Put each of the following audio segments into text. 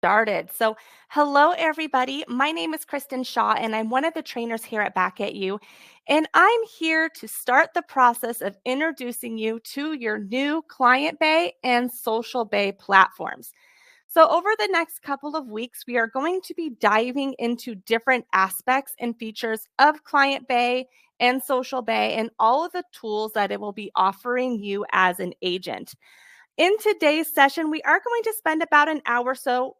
Started. So, hello everybody. My name is Kristen Shaw, and I'm one of the trainers here at Back at You. And I'm here to start the process of introducing you to your new Client Bay and Social Bay platforms. So, over the next couple of weeks, we are going to be diving into different aspects and features of Client Bay and Social Bay and all of the tools that it will be offering you as an agent. In today's session, we are going to spend about an hour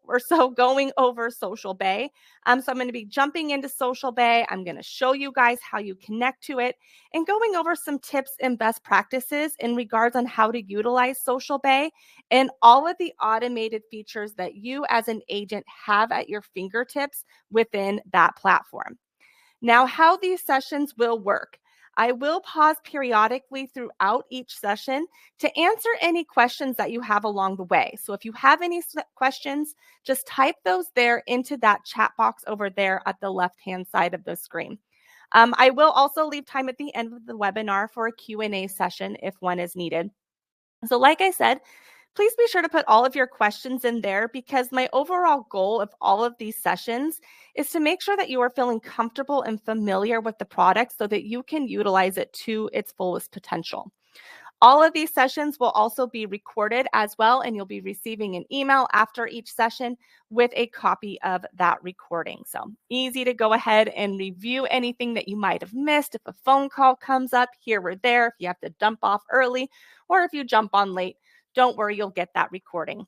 or so going over Social Bay. So I'm going to be jumping into Social Bay. I'm going to show you guys how you connect to it and going over some tips and best practices in regards on how to utilize Social Bay and all of the automated features that you as an agent have at your fingertips within that platform. Now, how these sessions will work. I will pause periodically throughout each session to answer any questions that you have along the way. So if you have any questions, just type those there into that chat box over there at the left-hand side of the screen. I will also leave time at the end of the webinar for a Q&A session if one is needed. So like I said, please be sure to put all of your questions in there because my overall goal of all of these sessions is to make sure that you are feeling comfortable and familiar with the product so that you can utilize it to its fullest potential. All of these sessions will also be recorded as well, and you'll be receiving an email after each session with a copy of that recording. So easy to go ahead and review anything that you might have missed. If a phone call comes up here or there, if you have to dump off early, or if you jump on late, don't worry, you'll get that recording.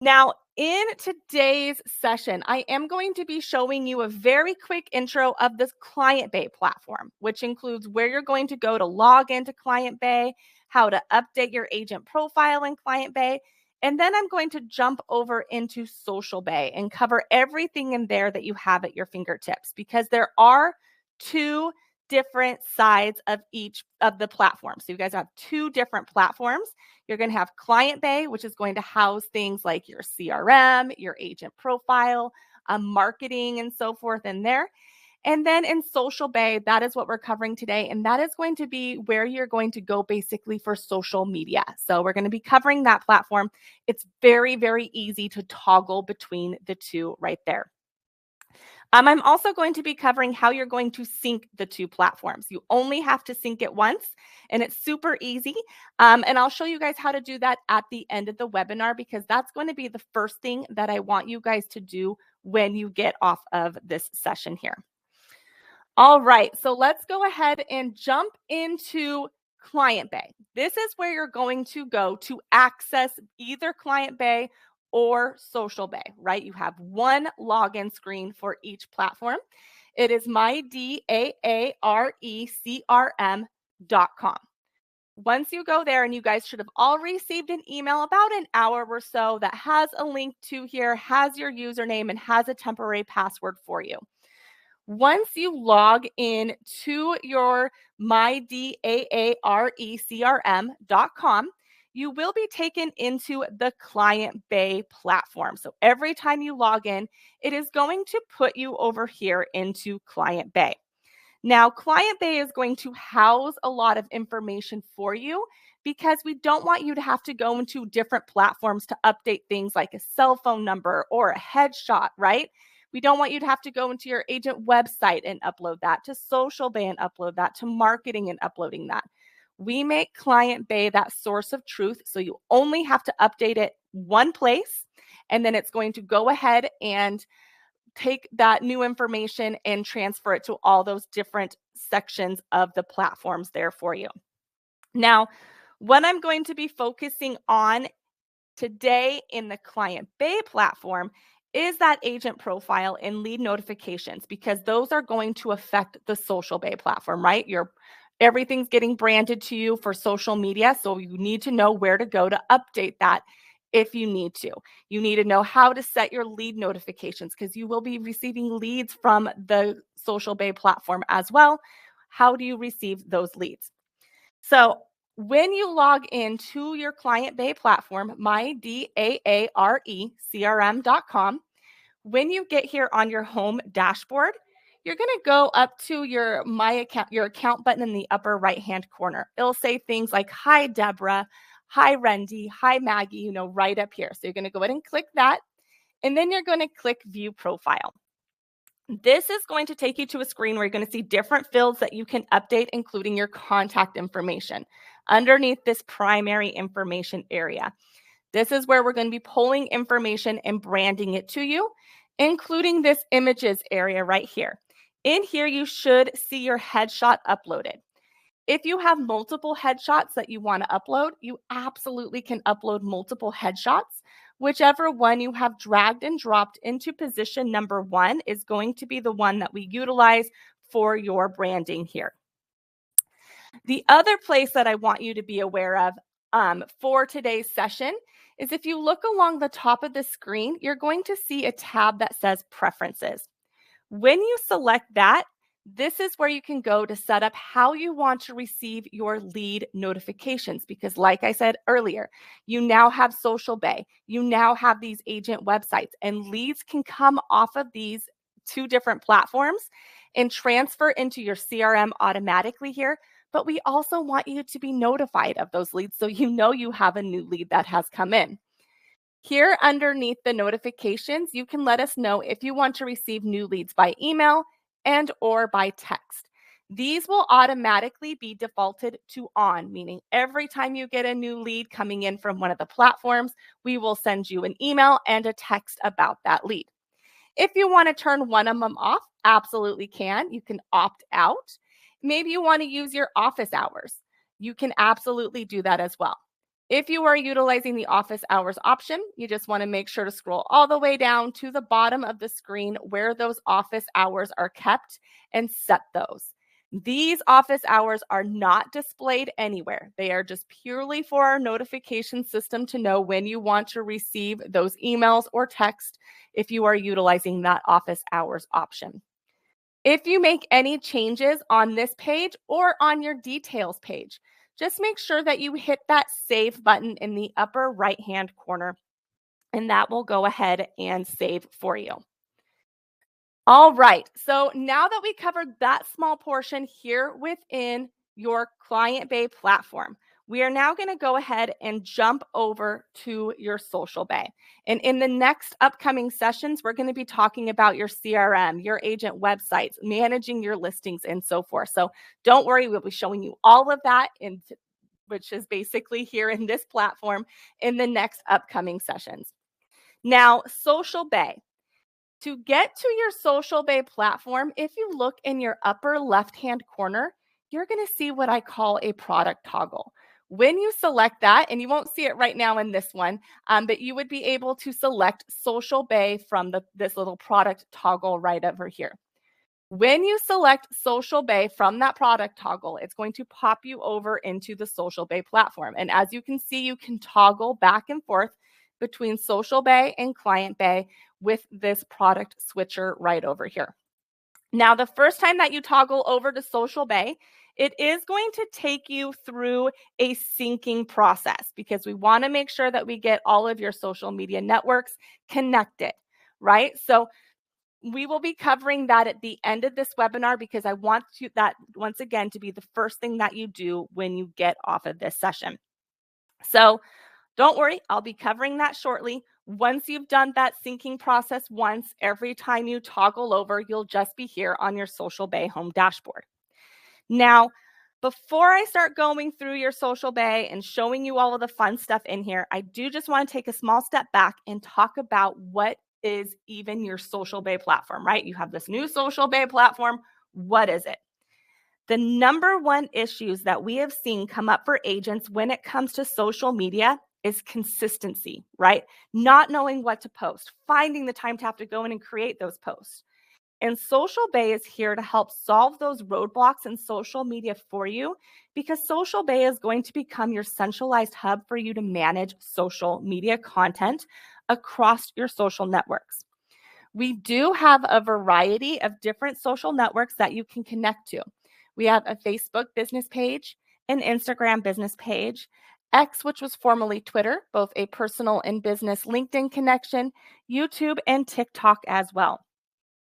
Now, in today's session, I am going to be showing you a very quick intro of this Client Bay platform, which includes where you're going to go to log into Client Bay, how to update your agent profile in Client Bay, and then I'm going to jump over into Social Bay and cover everything in there that you have at your fingertips because there are two different sides of each of the platforms. So you guys have two different platforms. You're going to have Client Bay, which is going to house things like your CRM, your agent profile, marketing, and so forth in there. And then in Social Bay, that is what we're covering today. And that is going to be where you're going to go basically for social media. So we're going to be covering that platform. It's very, very easy to toggle between the two right there. I'm also going to be covering how you're going to sync the two platforms. You only have to sync it once, and it's super easy. And I'll show you guys how to do that at the end of the webinar because that's going to be the first thing that I want you guys to do when you get off of this session here. All right, so let's go ahead and jump into Client Bay. This is where you're going to go to access either Client Bay or Social Bay, right? You have one login screen for each platform. It is myDaarecrm.com. Once you go there, and you guys should have all received an email about an hour or so that has a link to here, has your username, and has a temporary password for you. Once you log in to your myDaarecrm.com, you will be taken into the Client Bay platform. So every time you log in, it is going to put you over here into Client Bay. Now, Client Bay is going to house a lot of information for you because we don't want you to have to go into different platforms to update things like a cell phone number or a headshot, right? We don't want you to have to go into your agent website and upload that, to Social Bay and upload that, to marketing and uploading that. We make Client Bay that source of truth, so you only have to update it one place, and then it's going to go ahead and take that new information and transfer it to all those different sections of the platforms there for you. Now, what I'm going to be focusing on today in the Client Bay platform is that agent profile and lead notifications because those are going to affect the Social Bay platform, right? Everything's getting branded to you for social media, so you need to know where to go to update that if you need to. You need to know how to set your lead notifications because you will be receiving leads from the Social Bay platform as well. How do you receive those leads? So when you log into your Client Bay platform, myDaarecrm.com, when you get here on your home dashboard, you're going to go up to your account button in the upper right-hand corner. It'll say things like, hi, Deborah, hi, Rendy, hi, Maggie, right up here. So you're going to go ahead and click that. and then you're going to click View Profile. This is going to take you to a screen where you're going to see different fields that you can update, including your contact information underneath this primary information area. This is where we're going to be pulling information and branding it to you, including this images area right here. In here, you should see your headshot uploaded. If you have multiple headshots that you want to upload, you absolutely can upload multiple headshots. Whichever one you have dragged and dropped into position number 1 is going to be the one that we utilize for your branding here. The other place that I want you to be aware of for today's session is if you look along the top of the screen, you're going to see a tab that says Preferences. When you select that, this is where you can go to set up how you want to receive your lead notifications. Because like I said earlier, you now have Social Bay, you now have these agent websites, and leads can come off of these 2 different platforms and transfer into your CRM automatically here. But we also want you to be notified of those leads so you know you have a new lead that has come in. Here underneath the notifications, you can let us know if you want to receive new leads by email and or by text. These will automatically be defaulted to on, meaning every time you get a new lead coming in from one of the platforms, we will send you an email and a text about that lead. If you want to turn one of them off, absolutely can. You can opt out. Maybe you want to use your office hours. You can absolutely do that as well. If you are utilizing the office hours option, you just want to make sure to scroll all the way down to the bottom of the screen where those office hours are kept and set those. These office hours are not displayed anywhere. They are just purely for our notification system to know when you want to receive those emails or text if you are utilizing that office hours option. If you make any changes on this page or on your details page, just make sure that you hit that save button in the upper right-hand corner, and that will go ahead and save for you. All right, so now that we covered that small portion here within your Client Bay platform, we are now going to go ahead and jump over to your Social Bay. And in the next upcoming sessions, we're going to be talking about your CRM, your agent websites, managing your listings, and so forth. So don't worry, we'll be showing you all of that, which is basically here in this platform, in the next upcoming sessions. Now, Social Bay. To get to your Social Bay platform, if you look in your upper left-hand corner, you're going to see what I call a product toggle. When you select that, and you won't see it right now in this one, but you would be able to select Social Bay from this little product toggle right over here. When you select Social Bay from that product toggle, it's going to pop you over into the Social Bay platform. And as you can see, you can toggle back and forth between Social Bay and Client Bay with this product switcher right over here. Now, the first time that you toggle over to Social Bay, it is going to take you through a syncing process because we want to make sure that we get all of your social media networks connected, right? So we will be covering that at the end of this webinar because I want that once again to be the first thing that you do when you get off of this session. So don't worry, I'll be covering that shortly. Once you've done that syncing process once, every time you toggle over, you'll just be here on your Social Bay home dashboard. Now, before I start going through your Social Bay and showing you all of the fun stuff in here, I do just want to take a small step back and talk about what is even your Social Bay platform, right? You have this new Social Bay platform. What is it? The number one issues that we have seen come up for agents when it comes to social media is consistency, right? Not knowing what to post, finding the time to have to go in and create those posts. And Social Bay is here to help solve those roadblocks in social media for you because Social Bay is going to become your centralized hub for you to manage social media content across your social networks. We do have a variety of different social networks that you can connect to. We have a Facebook business page, an Instagram business page, X, which was formerly Twitter, both a personal and business LinkedIn connection, YouTube, and TikTok as well.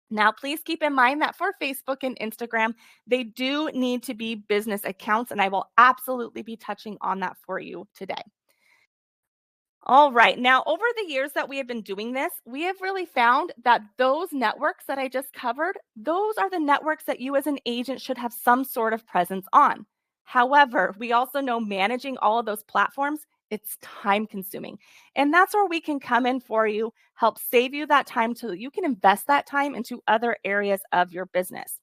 Now, please keep in mind that for Facebook and Instagram, they do need to be business accounts, and I will absolutely be touching on that for you today. All right. Now, over the years that we have been doing this, we have really found that those networks that I just covered, those are the networks that you as an agent should have some sort of presence on. However, we also know managing all of those platforms, it's time consuming. And that's where we can come in for you, help save you that time so that you can invest that time into other areas of your business.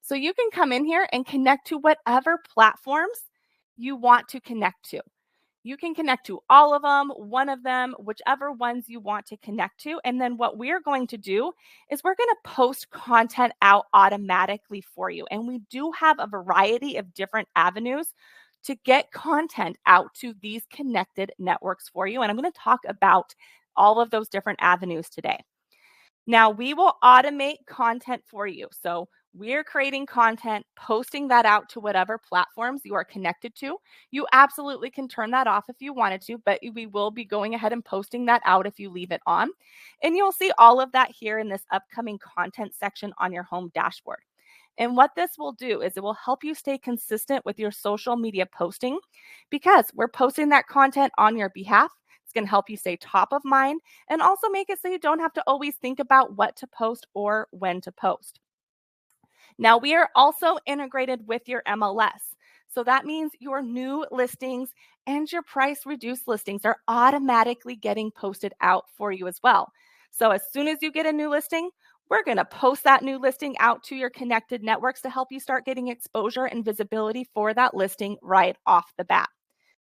So you can come in here and connect to whatever platforms you want to connect to. You can connect to all of them, one of them, whichever ones you want to connect to. And then what we're going to do is we're going to post content out automatically for you. And we do have a variety of different avenues to get content out to these connected networks for you. And I'm going to talk about all of those different avenues today. Now, we will automate content for you. So, we're creating content, posting that out to whatever platforms you are connected to. You absolutely can turn that off if you wanted to, but we will be going ahead and posting that out if you leave it on. And you'll see all of that here in this upcoming content section on your home dashboard. And what this will do is it will help you stay consistent with your social media posting because we're posting that content on your behalf. It's going to help you stay top of mind and also make it so you don't have to always think about what to post or when to post. Now, we are also integrated with your MLS. So that means your new listings and your price reduced listings are automatically getting posted out for you as well. So as soon as you get a new listing, we're going to post that new listing out to your connected networks to help you start getting exposure and visibility for that listing right off the bat.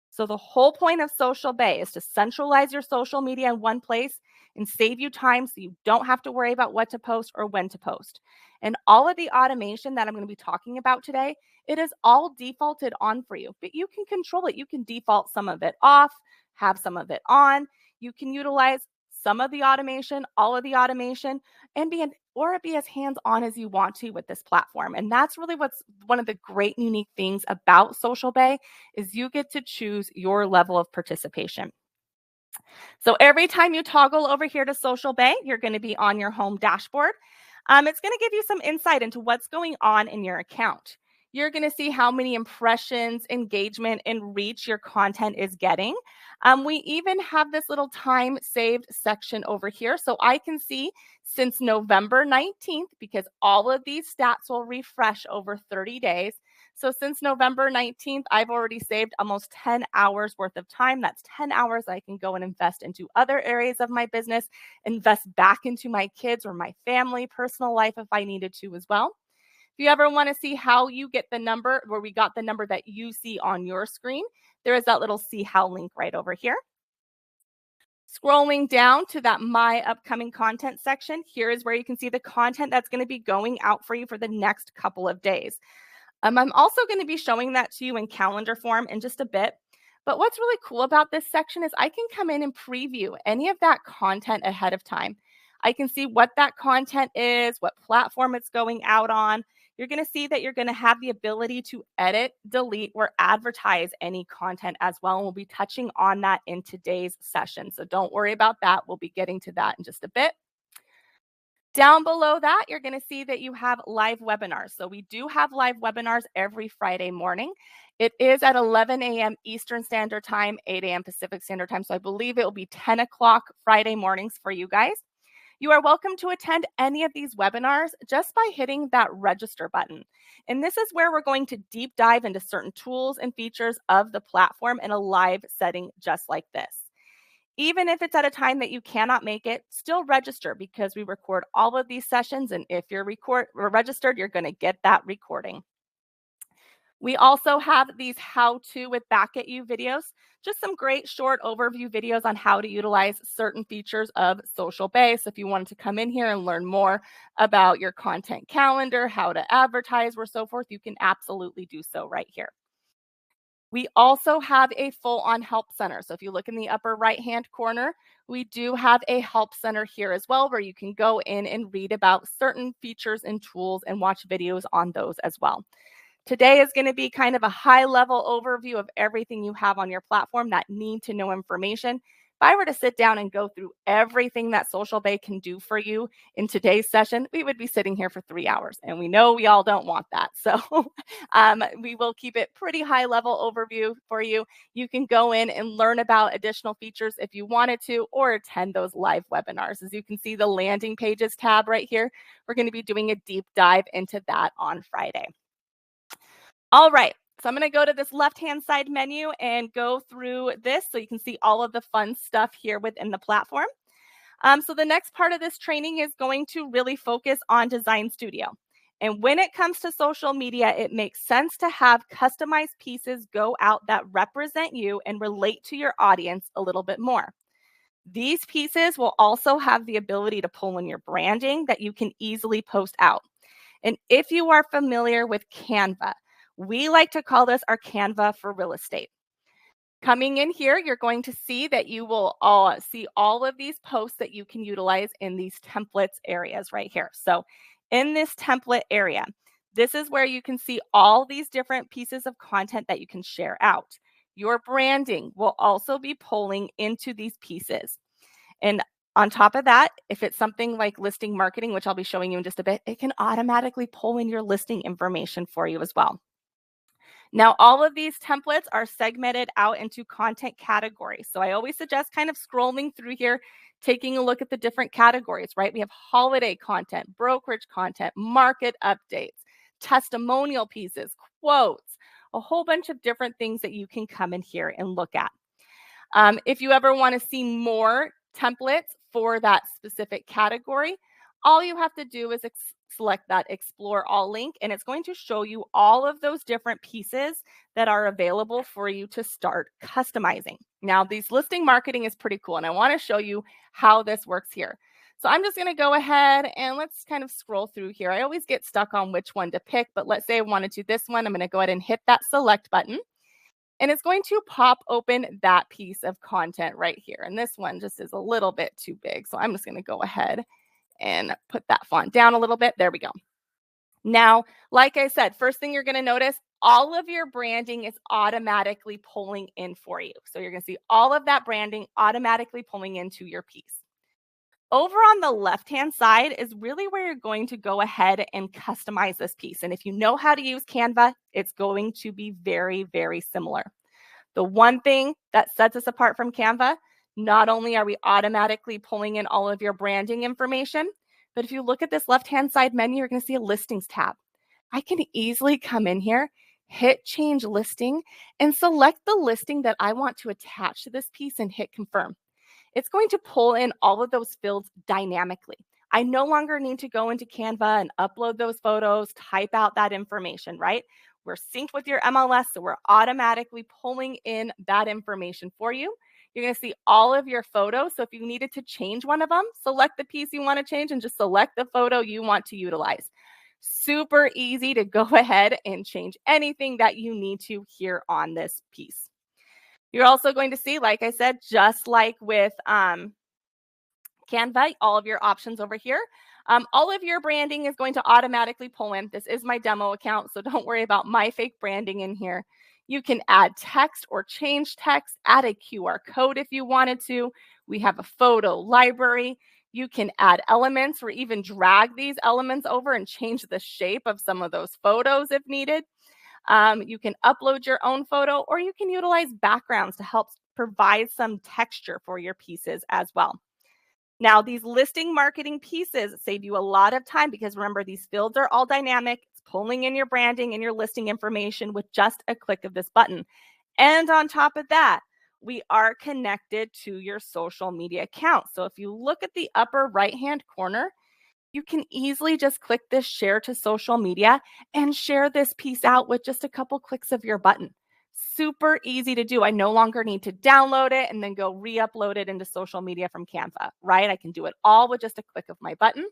So the whole point of Social Bay is to centralize your social media in one place and save you time so you don't have to worry about what to post or when to post. And all of the automation that I'm going to be talking about today, it is all defaulted on for you, but you can control it. You can default some of it off, have some of it on. You can utilize some of the automation, all of the automation, and be as hands-on as you want to with this platform. And that's really what's one of the great unique things about Social Bay is you get to choose your level of participation. So every time you toggle over here to Social Bay, you're going to be on your home dashboard. It's going to give you some insight into what's going on in your account. You're going to see how many impressions, engagement, and reach your content is getting. We even have this little time saved section over here. So I can see since November 19th, because all of these stats will refresh over 30 days. So since November 19th, I've already saved almost 10 hours worth of time. That's 10 hours I can go and invest into other areas of my business, invest back into my kids or my family, personal life if I needed to as well. If you ever want to see how you get the number, where we got the number that you see on your screen, there is that little see how link right over here. Scrolling down to that My Upcoming Content section, here is where you can see the content that's going to be going out for you for the next couple of days. I'm also going to be showing that to you in calendar form in just a bit. But what's really cool about this section is I can come in and preview any of that content ahead of time. I can see what that content is, what platform it's going out on. You're going to see that you're going to have the ability to edit, delete, or advertise any content as well. And we'll be touching on that in today's session. So don't worry about that. We'll be getting to that in just a bit. Down below that, you're going to see that you have live webinars. So we do have live webinars every Friday morning. It is at 11 a.m. Eastern Standard Time, 8 a.m. Pacific Standard Time. So I believe it will be 10 o'clock Friday mornings for you guys. You are welcome to attend any of these webinars just by hitting that register button. And this is where we're going to deep dive into certain tools and features of the platform in a live setting just like this. Even if it's at a time that you cannot make it, still register because we record all of these sessions. And if you're registered, you're going to get that recording. We also have these how-to with Back at You videos, just some great short overview videos on how to utilize certain features of Social Bay. So if you wanted to come in here and learn more about your content calendar, how to advertise, or so forth, you can absolutely do so right here. We also have a full-on help center. So if you look in the upper right-hand corner, we do have a help center here as well, where you can go in and read about certain features and tools and watch videos on those as well. Today is going to be kind of a high-level overview of everything you have on your platform, that need-to-know information. I were to sit down and go through everything that Social Bay can do for you in today's session, we would be sitting here for 3 hours. And we know we all don't want that. So we will keep it pretty high level overview for you. You can go in and learn about additional features if you wanted to, or attend those live webinars. As you can see, the landing pages tab right here, we're going to be doing a deep dive into that on Friday. All right, so I'm going to go to this left-hand side menu and go through this so you can see all of the fun stuff here within the platform. So the next part of this training is going to really focus on Design Studio. And when it comes to social media, it makes sense to have customized pieces go out that represent you and relate to your audience a little bit more. These pieces will also have the ability to pull in your branding that you can easily post out. And if you are familiar with Canva, we like to call this our Canva for real estate. Coming in here, you're going to see that you will see all of these posts that you can utilize in these templates areas right here. So in this template area, this is where you can see all these different pieces of content that you can share out. Your branding will also be pulling into these pieces. And on top of that, if it's something like listing marketing, which I'll be showing you in just a bit, it can automatically pull in your listing information for you as well. Now, all of these templates are segmented out into content categories. So I always suggest kind of scrolling through here, taking a look at the different categories, right? We have holiday content, brokerage content, market updates, testimonial pieces, quotes, a whole bunch of different things that you can come in here and look at. If you ever want to see more templates for that specific category, all you have to do is select that Explore All link, and it's going to show you all of those different pieces that are available for you to start customizing. Now, these listing marketing is pretty cool, and I want to show you how this works here. So I'm just going to go ahead and let's kind of scroll through here. I always get stuck on which one to pick, but let's say I wanted to this one. I'm going to go ahead and hit that select button. And it's going to pop open that piece of content right here. And this one just is a little bit too big. So I'm just going to go ahead and put that font down a little bit. There we go. Now, like I said, first thing you're going to notice, all of your branding is automatically pulling in for you. So you're going to see all of that branding automatically pulling into your piece. Over on the left-hand side is really where you're going to go ahead and customize this piece. And if you know how to use Canva, it's going to be very, very similar. The one thing that sets us apart from Canva, not only are we automatically pulling in all of your branding information, but if you look at this left-hand side menu, you're going to see a listings tab. I can easily come in here, hit change listing, and select the listing that I want to attach to this piece and hit confirm. It's going to pull in all of those fields dynamically. I no longer need to go into Canva and upload those photos, type out that information, right? We're synced with your MLS, so we're automatically pulling in that information for you. You're going to see all of your photos. So if you needed to change one of them, select the piece you want to change and just select the photo you want to utilize. Super easy to go ahead and change anything that you need to here on this piece. You're also going to see, like I said, just like with Canva, all of your options over here. All of your branding is going to automatically pull in. This is my demo account, so don't worry about my fake branding in here. You can add text or change text, add a QR code if you wanted to. We have a photo library. You can add elements or even drag these elements over and change the shape of some of those photos if needed. You can upload your own photo, or you can utilize backgrounds to help provide some texture for your pieces as well. Now, these listing marketing pieces save you a lot of time because remember, these fields are all dynamic. It's pulling in your branding and your listing information with just a click of this button. And on top of that, we are connected to your social media account. So if you look at the upper right-hand corner, you can easily just click this share to social media and share this piece out with just a couple clicks of your button. Super easy to do. I no longer need to download it and then go re-upload it into social media from Canva, right? I can do it all with just a click of my button.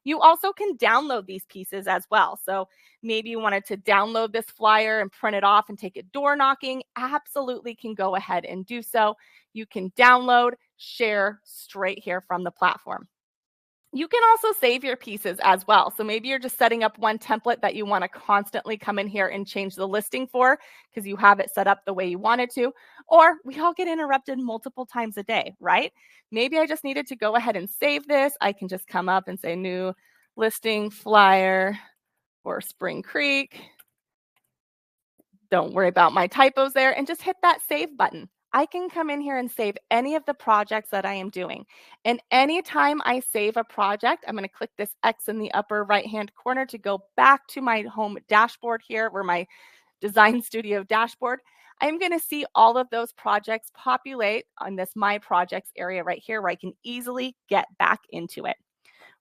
You also can download these pieces as well. So maybe you wanted to download this flyer and print it off and take it door knocking. Absolutely can go ahead and do so. You can download, share straight here from the platform. You can also save your pieces as well. So maybe you're just setting up one template that you want to constantly come in here and change the listing for because you have it set up the way you want it to. Or we all get interrupted multiple times a day, right? Maybe I just needed to go ahead and save this. I can just come up and say new listing flyer for Spring Creek. Don't worry about my typos there and just hit that save button. I can come in here and save any of the projects that I am doing. And anytime I save a project, I'm going to click this X in the upper right-hand corner to go back to my home dashboard here, where my Design Studio dashboard. I'm going to see all of those projects populate on this My Projects area right here, where I can easily get back into it,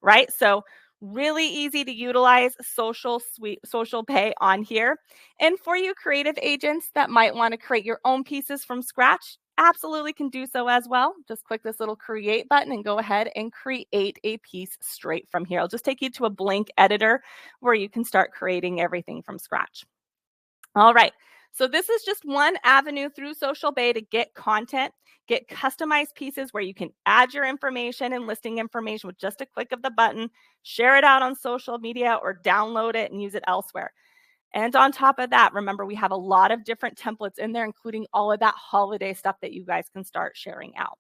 right? So really easy to utilize Social Pay on here. And for you creative agents that might want to create your own pieces from scratch, absolutely can do so as well. Just click this little create button and go ahead and create a piece straight from here. I'll just take you to a blank editor where you can start creating everything from scratch. All right. So this is just one avenue through Social Bay to get content, get customized pieces where you can add your information and listing information with just a click of the button, share it out on social media, or download it and use it elsewhere. And on top of that, remember, we have a lot of different templates in there, including all of that holiday stuff that you guys can start sharing out.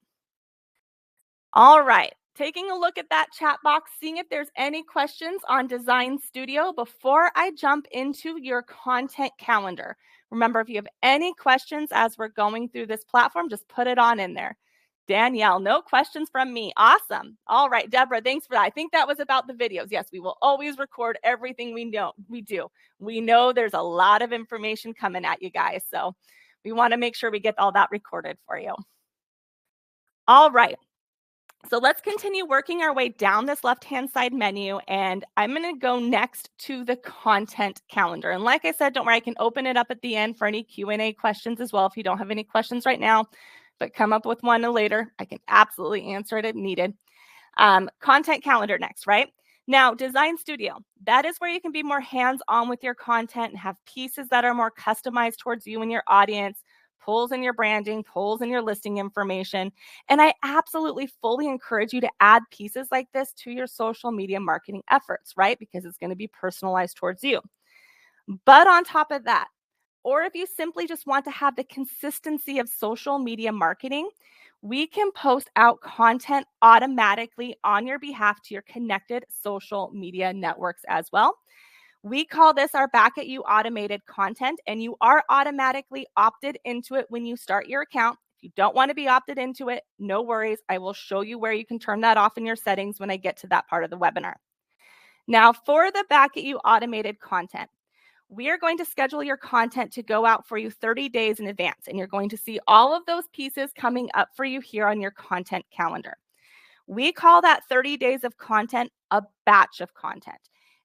All right, taking a look at that chat box, seeing if there's any questions on Design Studio before I jump into your content calendar. Remember, if you have any questions as we're going through this platform, just put it on in there. Danielle, no questions from me. Awesome. All right, Deborah, thanks for that. I think that was about the videos. Yes, we will always record everything we do. We know there's a lot of information coming at you guys, so we want to make sure we get all that recorded for you. All right. So let's continue working our way down this left-hand side menu, and I'm going to go next to the content calendar. And like I said, don't worry, I can open it up at the end for any Q&A questions as well if you don't have any questions right now, but come up with one later. I can absolutely answer it if needed. Content calendar next, right? Now, Design Studio, that is where you can be more hands-on with your content and have pieces that are more customized towards you and your audience, polls in your branding, polls in your listing information. And I absolutely fully encourage you to add pieces like this to your social media marketing efforts, right? Because it's going to be personalized towards you. But on top of that, or if you simply just want to have the consistency of social media marketing, we can post out content automatically on your behalf to your connected social media networks as well. We call this our Back at You automated content, and you are automatically opted into it when you start your account. If you don't want to be opted into it, no worries. I will show you where you can turn that off in your settings when I get to that part of the webinar. Now, for the Back at You automated content, we are going to schedule your content to go out for you 30 days in advance, and you're going to see all of those pieces coming up for you here on your content calendar. We call that 30 days of content a batch of content.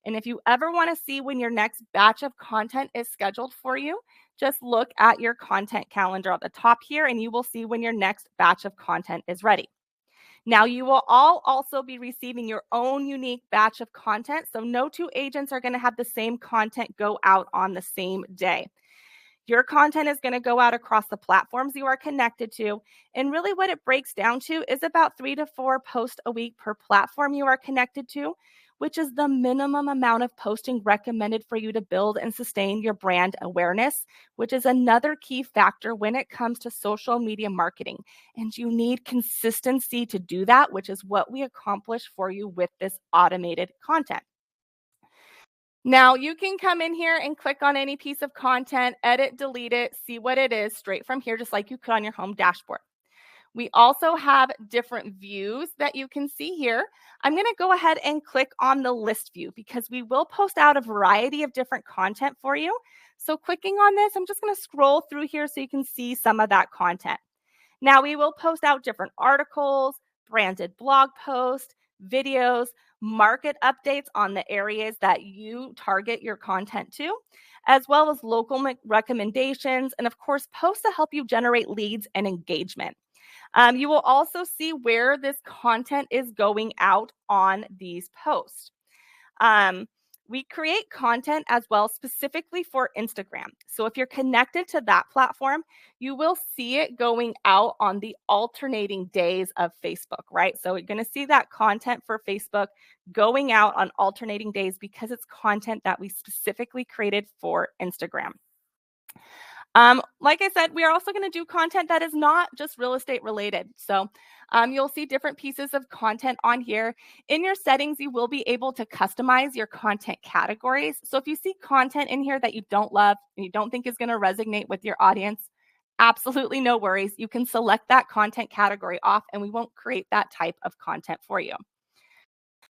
And if you ever want to see when your next batch of content is scheduled for you, just look at your content calendar at the top here and you will see when your next batch of content is ready. Now, you will all also be receiving your own unique batch of content. So no two agents are going to have the same content go out on the same day. Your content is going to go out across the platforms you are connected to. And really what it breaks down to is about 3 to 4 posts a week per platform you are connected to, which is the minimum amount of posting recommended for you to build and sustain your brand awareness, which is another key factor when it comes to social media marketing. And you need consistency to do that, which is what we accomplish for you with this automated content. Now, you can come in here and click on any piece of content, edit, delete it, see what it is straight from here, just like you could on your home dashboard. We also have different views that you can see here. I'm going to go ahead and click on the list view because we will post out a variety of different content for you. So clicking on this, I'm just going to scroll through here so you can see some of that content. Now, we will post out different articles, branded blog posts, videos, market updates on the areas that you target your content to, as well as local recommendations, and of course, posts to help you generate leads and engagement. You will also see where this content is going out on these posts. We create content as well specifically for Instagram. So if you're connected to that platform, you will see it going out on the alternating days of Facebook, right? So you're going to see that content for Facebook going out on alternating days because it's content that we specifically created for Instagram. Like I said, we are also going to do content that is not just real estate related. So you'll see different pieces of content on here. In your settings, you will be able to customize your content categories. So if you see content in here that you don't love and you don't think is going to resonate with your audience, absolutely no worries. You can select that content category off and we won't create that type of content for you.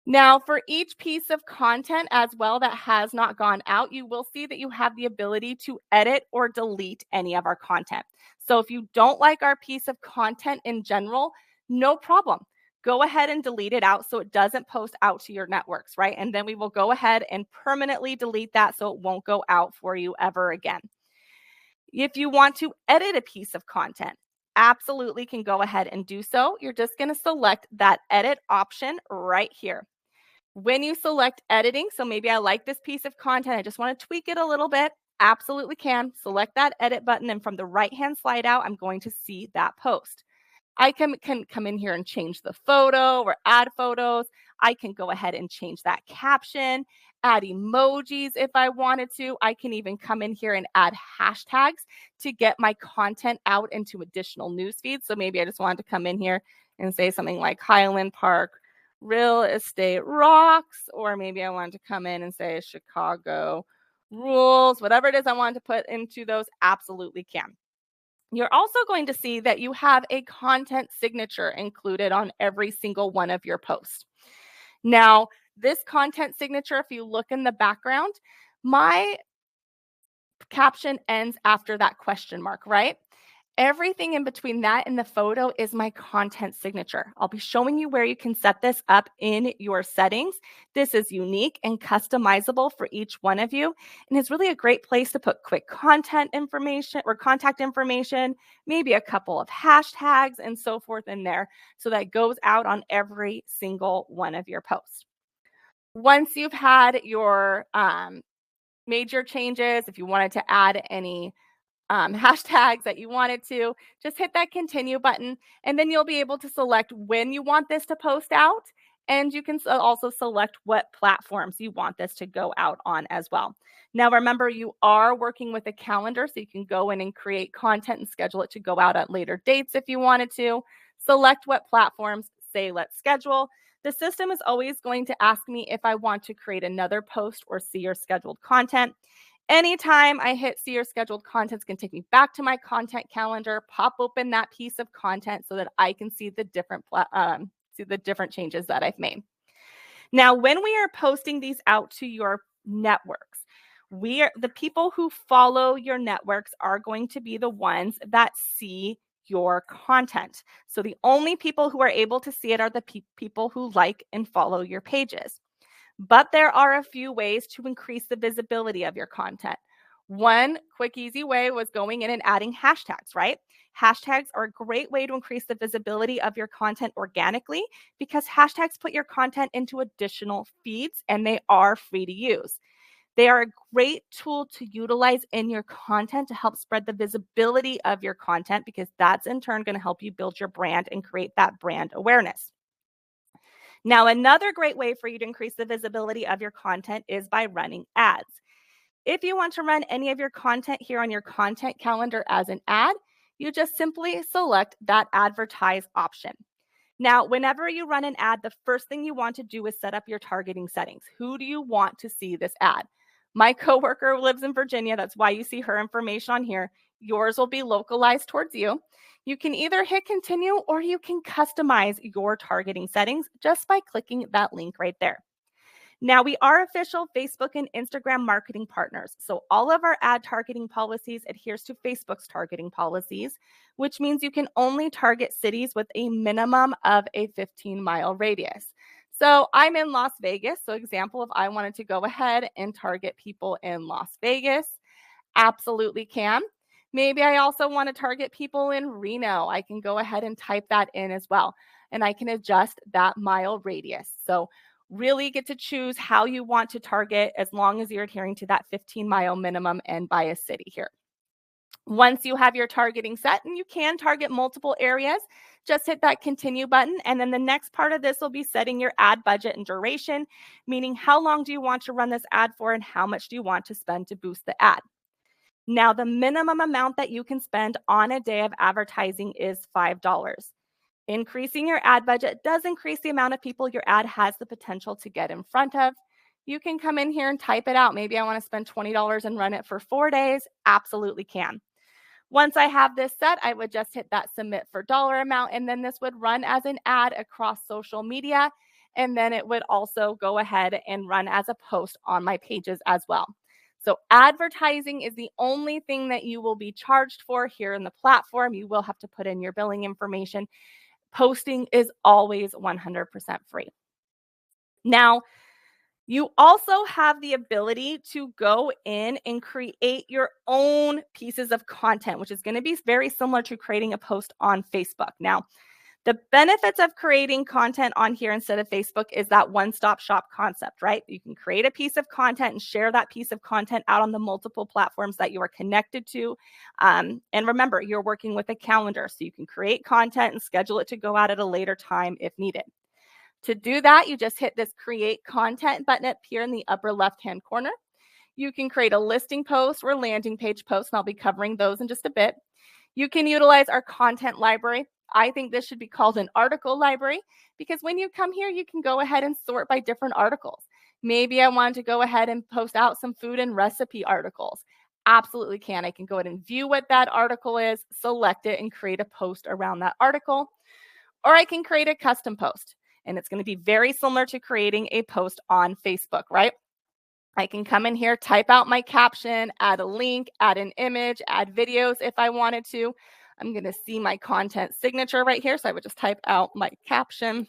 Now, for each piece of content as well that has not gone out, you will see that you have the ability to edit or delete any of our content. So if you don't like our piece of content in general, no problem. Go ahead and delete it out so it doesn't post out to your networks, right? And then we will go ahead and permanently delete that so it won't go out for you ever again. If you want to edit a piece of content, absolutely can go ahead and do so. You're just going to select that edit option right here. When you select editing, so maybe I like this piece of content, I just want to tweak it a little bit, absolutely can. Select that edit button, and from the right-hand slide out, I'm going to see that post. I can come in here and change the photo or add photos. I can go ahead and change that caption, add emojis if I wanted to. I can even come in here and add hashtags to get my content out into additional news feeds. So maybe I just wanted to come in here and say something like Highland Park real estate rocks, or maybe I wanted to come in and say Chicago rules, whatever it is I wanted to put into those, absolutely can. You're also going to see that you have a content signature included on every single one of your posts. Now, this content signature, if you look in the background, my caption ends after that question mark, right? Everything in between that and the photo is my content signature. I'll be showing you where you can set this up in your settings. This is unique and customizable for each one of you. And it's really a great place to put quick content information or contact information, maybe a couple of hashtags and so forth in there. So that goes out on every single one of your posts. Once you've had your major changes, if you wanted to add any hashtags that you wanted to, just hit that continue button, and then you'll be able to select when you want this to post out. And you can also select what platforms you want this to go out on as well. Now, remember, you are working with a calendar, so you can go in and create content and schedule it to go out at later dates if you wanted to. Select what platforms, say let's schedule. The system is always going to ask me if I want to create another post or see your scheduled content. Anytime I hit see your scheduled content, it's going to take me back to my content calendar, pop open that piece of content so that I can see the different changes that I've made. Now, when we are posting these out to your networks, the people who follow your networks are going to be the ones that see your content. So the only people who are able to see it are the people who like and follow your pages. But there are a few ways to increase the visibility of your content. One quick, easy way was going in and adding hashtags, right? Hashtags are a great way to increase the visibility of your content organically because hashtags put your content into additional feeds and they are free to use. They are a great tool to utilize in your content to help spread the visibility of your content because that's in turn going to help you build your brand and create that brand awareness. Now, another great way for you to increase the visibility of your content is by running ads. If you want to run any of your content here on your content calendar as an ad, you just simply select that advertise option. Now, whenever you run an ad, the first thing you want to do is set up your targeting settings. Who do you want to see this ad? My coworker lives in Virginia. That's why you see her information on here. Yours will be localized towards you. You can either hit continue or you can customize your targeting settings just by clicking that link right there. Now, we are official Facebook and Instagram marketing partners. So all of our ad targeting policies adheres to Facebook's targeting policies, which means you can only target cities with a minimum of a 15-mile radius. So I'm in Las Vegas. So example, if I wanted to go ahead and target people in Las Vegas, absolutely can. Maybe I also want to target people in Reno. I can go ahead and type that in as well. And I can adjust that mile radius. So Really get to choose how you want to target as long as you're adhering to that 15-mile minimum and by a city here. Once you have your targeting set, and you can target multiple areas, just hit that continue button. And then the next part of this will be setting your ad budget and duration, meaning how long do you want to run this ad for and how much do you want to spend to boost the ad. Now, the minimum amount that you can spend on a day of advertising is $5. Increasing your ad budget does increase the amount of people your ad has the potential to get in front of. You can come in here and type it out. Maybe I want to spend $20 and run it for 4 days. Absolutely can. Once I have this set, I would just hit that submit for dollar amount, and then this would run as an ad across social media. And then it would also go ahead and run as a post on my pages as well. So advertising is the only thing that you will be charged for here in the platform. You will have to put in your billing information. Posting is always 100% free. Now, you also have the ability to go in and create your own pieces of content, which is going to be very similar to creating a post on Facebook. Now, the benefits of creating content on here instead of Facebook is that one-stop shop concept, right? You can create a piece of content and share that piece of content out on the multiple platforms that you are connected to. And remember, you're working with a calendar, so you can create content and schedule it to go out at a later time if needed. To do that, you just hit this create content button up here in the upper left-hand corner. You can create a listing post or landing page post, and I'll be covering those in just a bit. You can utilize our content library. I think this should be called an article library because when you come here, you can go ahead and sort by different articles. Maybe I want to go ahead and post out some food and recipe articles. Absolutely can. I can go ahead and view what that article is, select it, and create a post around that article. Or I can create a custom post. And it's going to be very similar to creating a post on Facebook, right? I can come in here, type out my caption, add a link, add an image, add videos if I wanted to. I'm going to see my content signature right here. So I would just type out my caption.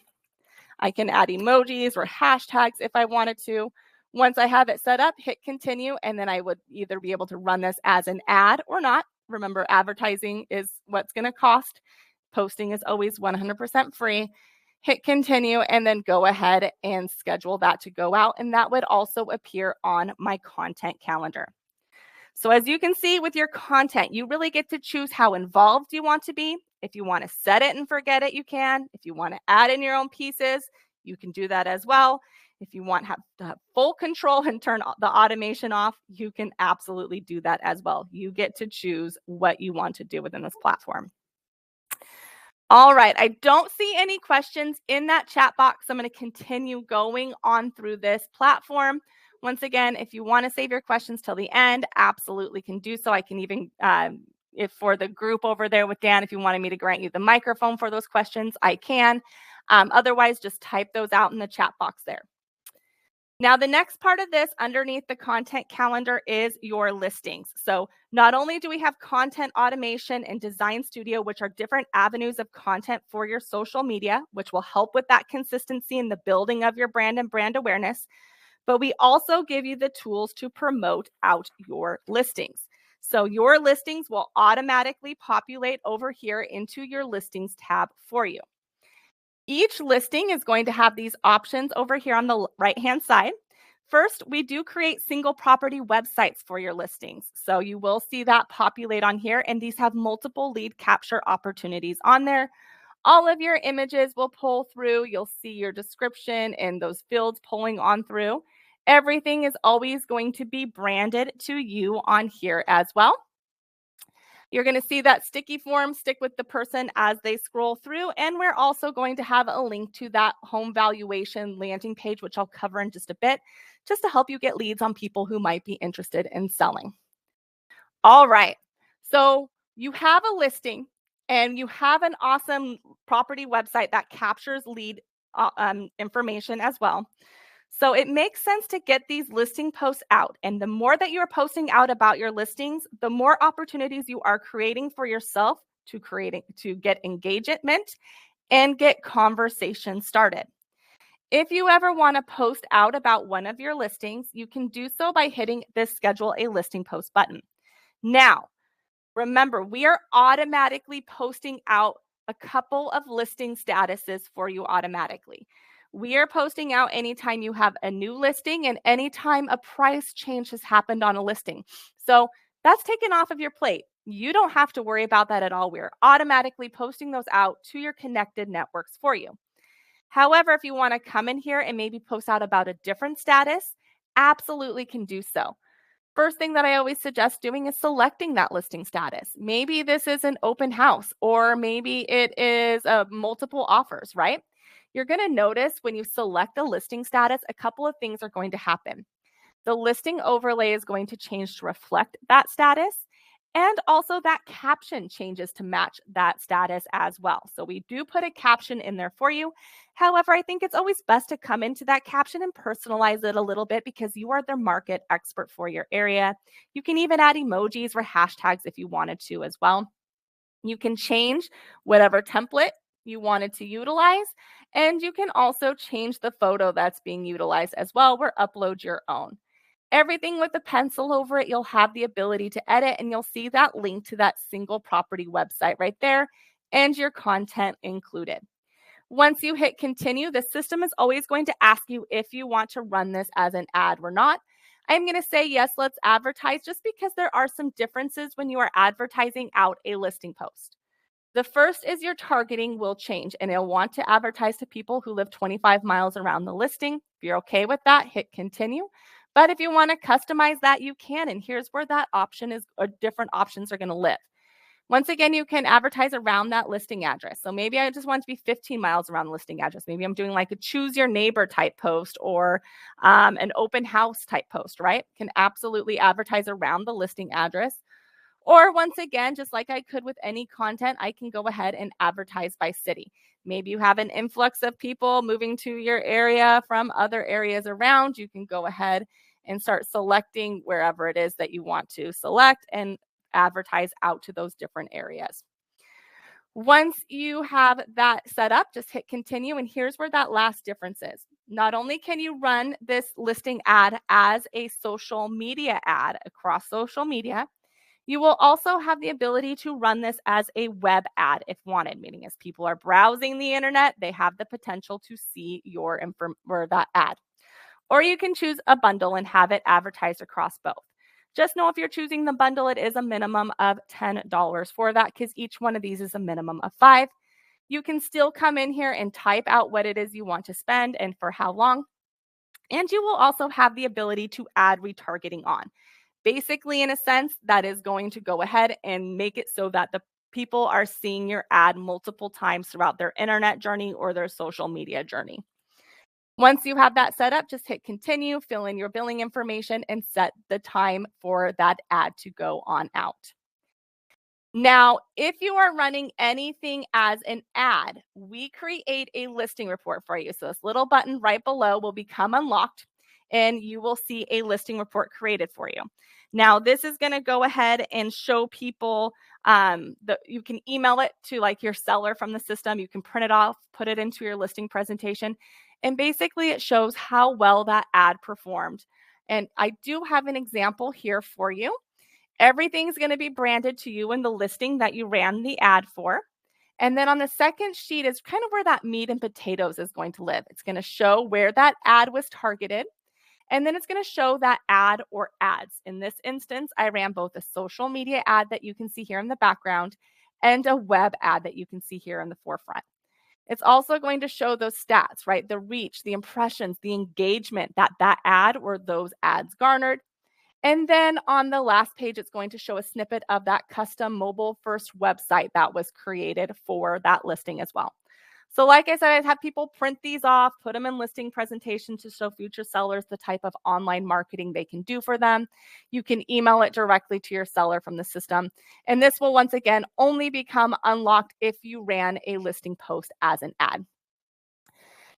I can add emojis or hashtags if I wanted to. Once I have it set up, hit continue, and then I would either be able to run this as an ad or not. Remember, advertising is what's going to cost. Posting is always 100% free. Hit continue, and then go ahead and schedule that to go out. And that would also appear on my content calendar. So as you can see with your content, you really get to choose how involved you want to be. If you want to set it and forget it, you can. If you want to add in your own pieces, you can do that as well. If you want to have full control and turn the automation off, you can absolutely do that as well. You get to choose what you want to do within this platform. All right, I don't see any questions in that chat box. I'm going to continue going on through this platform. Once again, if you want to save your questions till the end, absolutely can do so. I can even, if for the group over there with Dan, if you wanted me to grant you the microphone for those questions, I can. Otherwise, just type those out in the chat box there. Now, the next part of this underneath the content calendar is your listings. So not only do we have content automation and design studio, which are different avenues of content for your social media, which will help with that consistency in the building of your brand and brand awareness, but we also give you the tools to promote out your listings. So your listings will automatically populate over here into your listings tab for you. Each listing is going to have these options over here on the right-hand side. First, we do create single property websites for your listings. So you will see that populate on here, and these have multiple lead capture opportunities on there. All of your images will pull through. You'll see your description and those fields pulling on through. Everything is always going to be branded to you on here as well. You're going to see that sticky form stick with the person as they scroll through. And we're also going to have a link to that home valuation landing page, which I'll cover in just a bit, just to help you get leads on people who might be interested in selling. All right. So you have a listing and you have an awesome property website that captures lead information as well. So it makes sense to get these listing posts out. And the more that you're posting out about your listings, the more opportunities you are creating for yourself to get engagement and get conversation started. If you ever want to post out about one of your listings, you can do so by hitting this schedule a listing post button. Now, remember, we are automatically posting out a couple of listing statuses for you automatically. We are posting out anytime you have a new listing and anytime a price change has happened on a listing. So that's taken off of your plate. You don't have to worry about that at all. We're automatically posting those out to your connected networks for you. However, if you want to come in here and maybe post out about a different status, absolutely can do so. First thing that I always suggest doing is selecting that listing status. Maybe this is an open house, or maybe it is multiple offers, right? You're going to notice when you select the listing status, a couple of things are going to happen. The listing overlay is going to change to reflect that status. And also that caption changes to match that status as well. So we do put a caption in there for you. However, I think it's always best to come into that caption and personalize it a little bit because you are the market expert for your area. You can even add emojis or hashtags if you wanted to as well. You can change whatever template you wanted to utilize, and you can also change the photo that's being utilized as well, or upload your own. Everything with a pencil over it, you'll have the ability to edit, and you'll see that link to that single property website right there and your content included. Once you hit continue, the system is always going to ask you if you want to run this as an ad or not. I'm going to say yes, let's advertise, just because there are some differences when you are advertising out a listing post. The first is your targeting will change, and it'll want to advertise to people who live 25 miles around the listing. If you're okay with that, hit continue. But if you want to customize that, you can. And here's where that option is, or different options are going to live. Once again, you can advertise around that listing address. So maybe I just want to be 15 miles around the listing address. Maybe I'm doing like a choose your neighbor type post, or an open house type post, right? Can absolutely advertise around the listing address. Or once again, just like I could with any content, I can go ahead and advertise by city. Maybe you have an influx of people moving to your area from other areas around. You can go ahead and start selecting wherever it is that you want to select and advertise out to those different areas. Once you have that set up, just hit continue. And here's where that last difference is. Not only can you run this listing ad as a social media ad across social media, you will also have the ability to run this as a web ad if wanted, meaning as people are browsing the internet, they have the potential to see your or that ad. Or you can choose a bundle and have it advertised across both. Just know if you're choosing the bundle, it is a minimum of $10 for that, because each one of these is a minimum of 5. You can still come in here and type out what it is you want to spend and for how long. And you will also have the ability to add retargeting on. Basically, in a sense, that is going to go ahead and make it so that the people are seeing your ad multiple times throughout their internet journey or their social media journey. Once you have that set up, just hit continue, fill in your billing information, and set the time for that ad to go on out. Now, if you are running anything as an ad, we create a listing report for you. So this little button right below will become unlocked, and you will see a listing report created for you. Now, this is going to go ahead and show people you can email it to like your seller from the system. You can print it off, put it into your listing presentation. And basically, it shows how well that ad performed. And I do have an example here for you. Everything's going to be branded to you in the listing that you ran the ad for. And then on the second sheet is kind of where that meat and potatoes is going to live. It's going to show where that ad was targeted. And then it's going to show that ad or ads. In this instance, I ran both a social media ad that you can see here in the background and a web ad that you can see here in the forefront. It's also going to show those stats, right? The reach, the impressions, the engagement that ad or those ads garnered. And then on the last page, it's going to show a snippet of that custom mobile first website that was created for that listing as well. So like I said, I'd have people print these off, put them in listing presentations to show future sellers the type of online marketing they can do for them. You can email it directly to your seller from the system. And this will once again only become unlocked if you ran a listing post as an ad.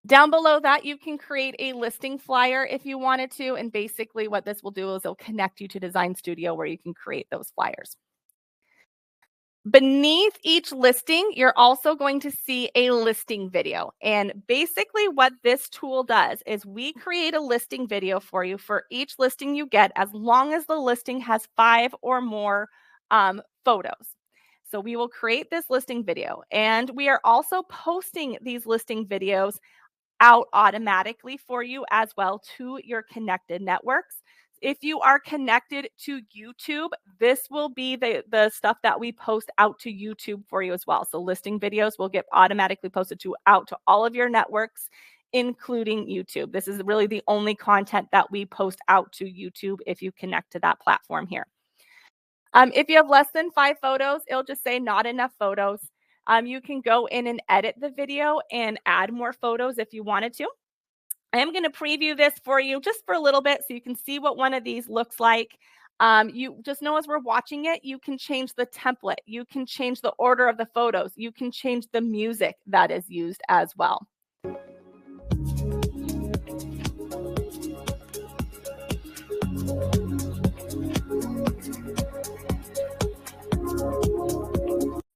Down below that, you can create a listing flyer if you wanted to. And basically what this will do is it'll connect you to Design Studio where you can create those flyers. Beneath each listing, you're also going to see a listing video. And basically what this tool does is we create a listing video for you for each listing you get, as long as the listing has 5 or more photos. So we will create this listing video, and we are also posting these listing videos out automatically for you as well to your connected networks. If you are connected to YouTube, this will be the stuff that we post out to YouTube for you as well. So listing videos will get automatically posted out to all of your networks, including YouTube. This is really the only content that we post out to YouTube if you connect to that platform here. If you have less than 5 photos, it'll just say not enough photos. You can go in and edit the video and add more photos if you wanted to. I am going to preview this for you just for a little bit so you can see what one of these looks like. You just know as we're watching it, you can change the template. You can change the order of the photos. You can change the music that is used as well.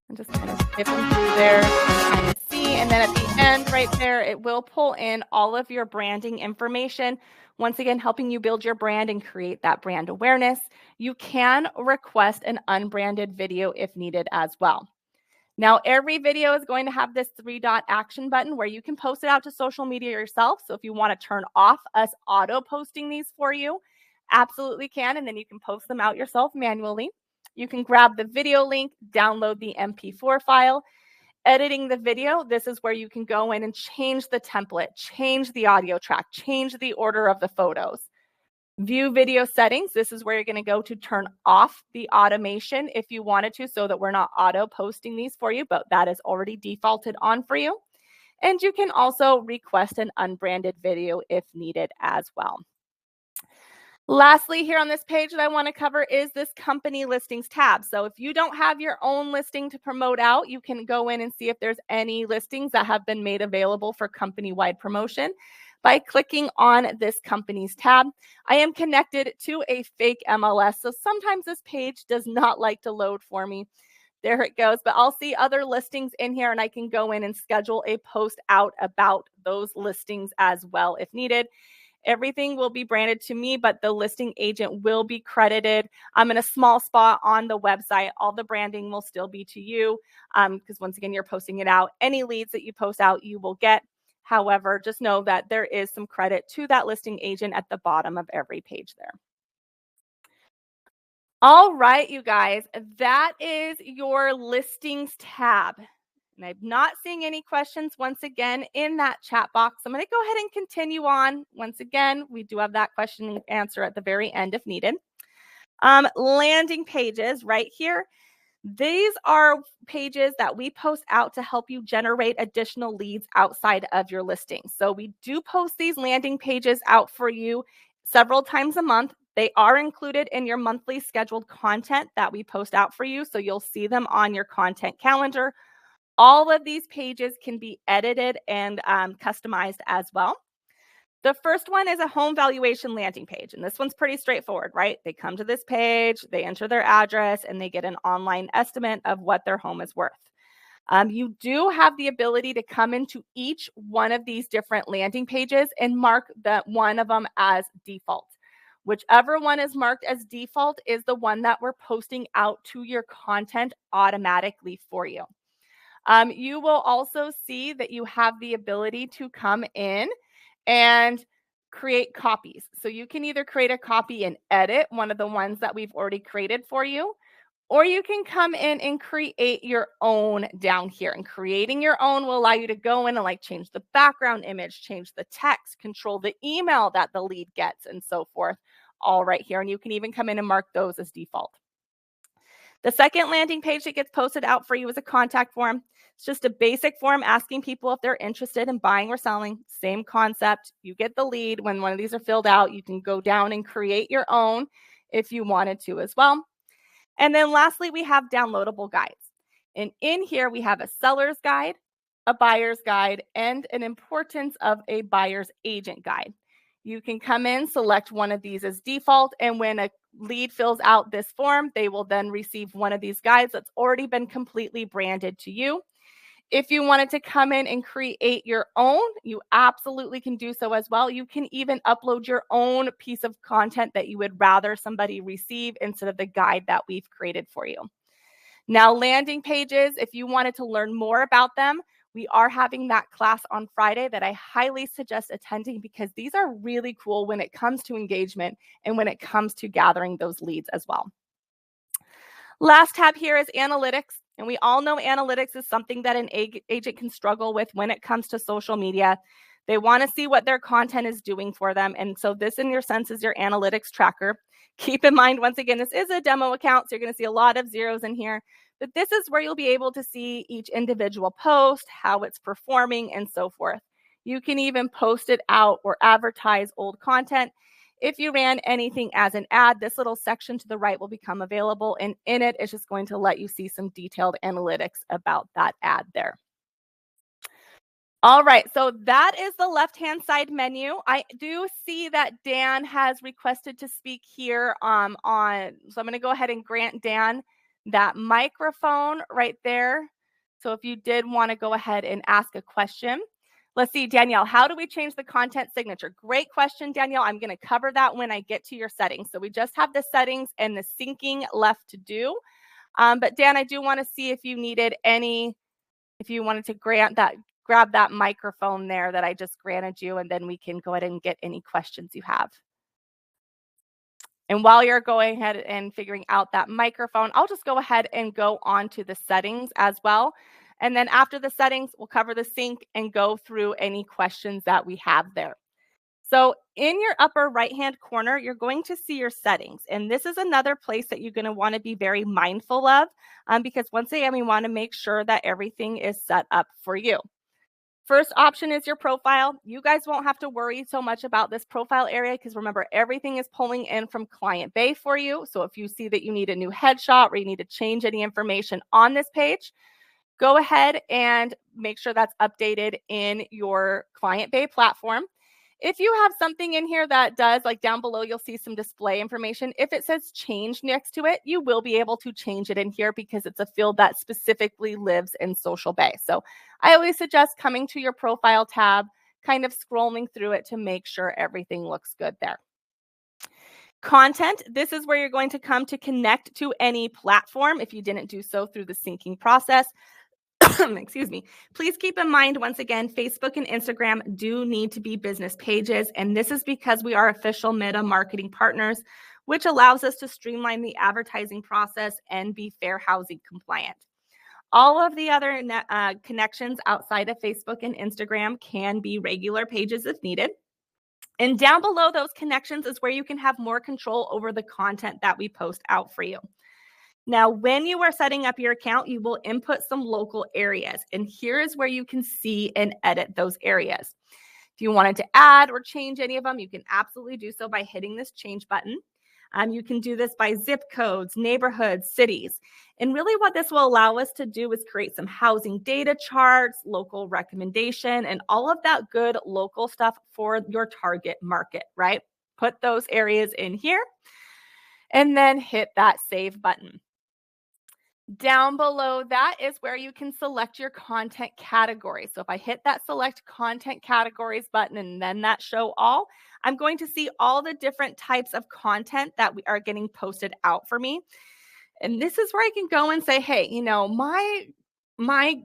I'm just kind of skipping through there to kind of see. And then at the end right there, it will pull in all of your branding information. Once again, helping you build your brand and create that brand awareness. You can request an unbranded video if needed as well. Now, every video is going to have this 3-dot action button where you can post it out to social media yourself. So if you want to turn off us auto posting these for you, absolutely can. And then you can post them out yourself manually. You can grab the video link, download the MP4 file. Editing the video, this is where you can go in and change the template, change the audio track, change the order of the photos. View video settings, this is where you're going to go to turn off the automation if you wanted to, so that we're not auto posting these for you, but that is already defaulted on for you. And you can also request an unbranded video if needed as well. Lastly, here on this page that I want to cover is this company listings tab. So if you don't have your own listing to promote out, you can go in and see if there's any listings that have been made available for company-wide promotion by clicking on this companies tab. I am connected to a fake MLS, so sometimes this page does not like to load for me. There it goes, but I'll see other listings in here and I can go in and schedule a post out about those listings as well if needed. Everything will be branded to me, but the listing agent will be credited. I'm in a small spot on the website. All the branding will still be to you because once again, you're posting it out. Any leads that you post out, you will get. However, just know that there is some credit to that listing agent at the bottom of every page there. All right, you guys, that is your listings tab. And I'm not seeing any questions once again in that chat box. I'm going to go ahead and continue on. Once again, we do have that question and answer at the very end if needed. Landing pages right here. These are pages that we post out to help you generate additional leads outside of your listing. So we do post these landing pages out for you several times a month. They are included in your monthly scheduled content that we post out for you. So you'll see them on your content calendar. All of these pages can be edited and customized as well. The first one is a home valuation landing page, and this one's pretty straightforward, right? They come to this page, they enter their address, and they get an online estimate of what their home is worth. You do have the ability to come into each one of these different landing pages and mark that one of them as default. Whichever one is marked as default is the one that we're posting out to your content automatically for you. You will also see that you have the ability to come in and create copies. So you can either create a copy and edit one of the ones that we've already created for you, or you can come in and create your own down here. And creating your own will allow you to go in and like change the background image, change the text, control the email that the lead gets, and so forth, all right here. And you can even come in and mark those as default. The second landing page that gets posted out for you is a contact form. It's just a basic form asking people if they're interested in buying or selling. Same concept. You get the lead. When one of these are filled out, you can go down and create your own if you wanted to as well. And then lastly, we have downloadable guides. And in here, we have a seller's guide, a buyer's guide, and an importance of a buyer's agent guide. You can come in, select one of these as default, and when a lead fills out this form, they will then receive one of these guides that's already been completely branded to you. If you wanted to come in and create your own, you absolutely can do so as well. You can even upload your own piece of content that you would rather somebody receive instead of the guide that we've created for you. Now, landing pages, if you wanted to learn more about them, We are having that class on Friday that I highly suggest attending because these are really cool when it comes to engagement and when it comes to gathering those leads as well. Last tab here is analytics. And we all know analytics is something that an agent can struggle with when it comes to social media. They want to see what their content is doing for them. And so this, in your sense, is your analytics tracker. Keep in mind, once again, this is a demo account, so you're going to see a lot of zeros in here. But this is where you'll be able to see each individual post, how it's performing, and so forth. You can even post it out or advertise old content. If you ran anything as an ad, this little section to the right will become available, and in it, it's just going to let you see some detailed analytics about that ad there. All right, so that is the left-hand side menu. I do see that Dan has requested to speak here so I'm going to go ahead and grant Dan that microphone right there. So if you did want to go ahead and ask a question. Let's see, Danielle, how do we change the content signature? Great question, Danielle. I'm going to cover that when I get to your settings. So we just have the settings and the syncing left to do. But Dan, I do want to see if you needed if you wanted to grab that microphone there that I just granted you, and then we can go ahead and get any questions you have. And while you're going ahead and figuring out that microphone, I'll just go ahead and go on to the settings as well. And then after the settings, we'll cover the sync and go through any questions that we have there. So in your upper right-hand corner, you're going to see your settings. And this is another place that you're going to want to be very mindful of because once again, we want to make sure that everything is set up for you. First option is your profile. You guys won't have to worry so much about this profile area because remember, everything is pulling in from Client Bay for you. So if you see that you need a new headshot or you need to change any information on this page, go ahead and make sure that's updated in your Client Bay platform. If you have something in here that does, like down below, you'll see some display information. If it says change next to it, you will be able to change it in here because it's a field that specifically lives in Social Bay. So I always suggest coming to your profile tab, kind of scrolling through it to make sure everything looks good there. Content, this is where you're going to come to connect to any platform if you didn't do so through the syncing process. Excuse me. Please keep in mind, once again, Facebook and Instagram do need to be business pages. And this is because we are official Meta marketing partners, which allows us to streamline the advertising process and be fair housing compliant. All of the other connections outside of Facebook and Instagram can be regular pages if needed. And down below those connections is where you can have more control over the content that we post out for you. Now, when you are setting up your account, you will input some local areas. And here is where you can see and edit those areas. If you wanted to add or change any of them, you can absolutely do so by hitting this change button. You can do this by zip codes, neighborhoods, cities. And really what this will allow us to do is create some housing data charts, local recommendation, and all of that good local stuff for your target market, right? Put those areas in here and then hit that save button. Down below that is where you can select your content category. So if I hit that select content categories button and then that show all, I'm going to see all the different types of content that we are getting posted out for me. And this is where I can go and say, hey, you know, my